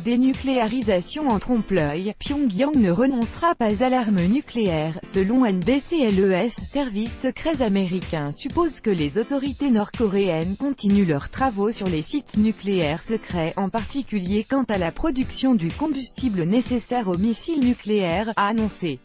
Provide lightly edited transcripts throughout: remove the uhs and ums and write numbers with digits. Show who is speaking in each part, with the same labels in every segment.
Speaker 1: Dénucléarisation en trompe-l'œil, Pyongyang ne renoncera pas à l'arme nucléaire. Selon NBC, les services secrets américains supposent que les autorités nord-coréennes continuent leurs travaux sur les sites nucléaires secrets, en particulier quant à la production du combustible nécessaire aux missiles nucléaires, a annoncé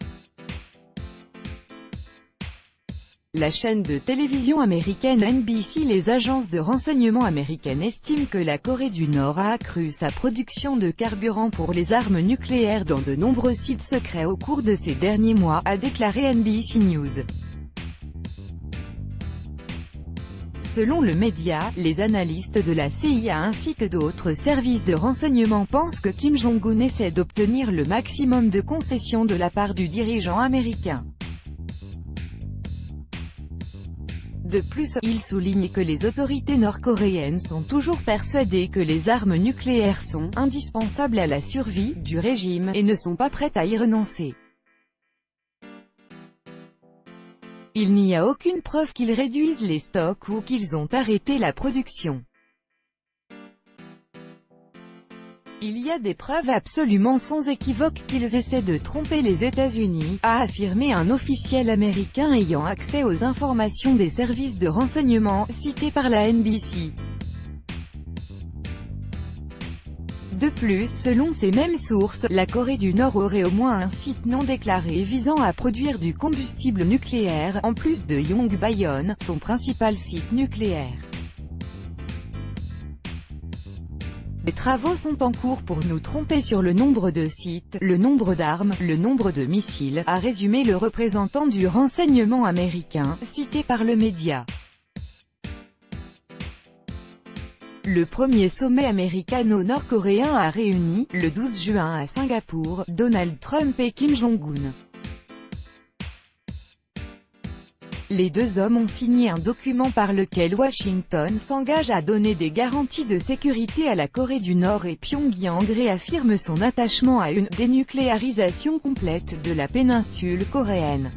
Speaker 1: la chaîne de télévision américaine NBC. Les agences de renseignement américaines estiment que la Corée du Nord a accru sa production de carburant pour les armes nucléaires dans de nombreux sites secrets au cours de ces derniers mois, a déclaré NBC News. Selon le média, les analystes de la CIA ainsi que d'autres services de renseignement pensent que Kim Jong-un essaie d'obtenir le maximum de concessions de la part du dirigeant américain. De plus, il souligne que les autorités nord-coréennes sont toujours persuadées que les armes nucléaires sont indispensables à la survie du régime, et ne sont pas prêtes à y renoncer. Il n'y a aucune preuve qu'ils réduisent les stocks ou qu'ils ont arrêté la production. Il y a des preuves absolument sans équivoque qu'ils essaient de tromper les États-Unis, a affirmé un officiel américain ayant accès aux informations des services de renseignement, cité par la NBC. De plus, selon ces mêmes sources, la Corée du Nord aurait au moins un site non déclaré visant à produire du combustible nucléaire, en plus de Yongbyon, son principal site nucléaire. Des travaux sont en cours pour nous tromper sur le nombre de sites, le nombre d'armes, le nombre de missiles, a résumé le représentant du renseignement américain, cité par le média. Le premier sommet américano-nord-coréen a réuni, le 12 juin à Singapour, Donald Trump et Kim Jong-un. Les deux hommes ont signé un document par lequel Washington s'engage à donner des garanties de sécurité à la Corée du Nord et Pyongyang réaffirme son attachement à une dénucléarisation complète de la péninsule coréenne.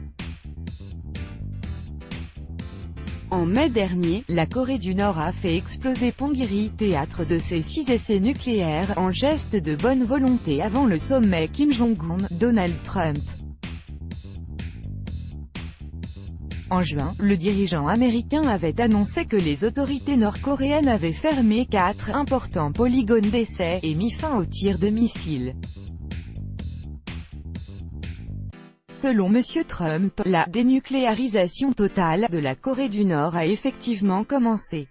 Speaker 1: En mai dernier, la Corée du Nord a fait exploser Pongiri, théâtre de ses 6 essais nucléaires, en geste de bonne volonté avant le sommet Kim Jong-un-Donald Trump. En juin, le dirigeant américain avait annoncé que les autorités nord-coréennes avaient fermé 4 importants polygones d'essais, et mis fin aux tirs de missiles. Selon M. Trump, la dénucléarisation totale de la Corée du Nord a effectivement commencé.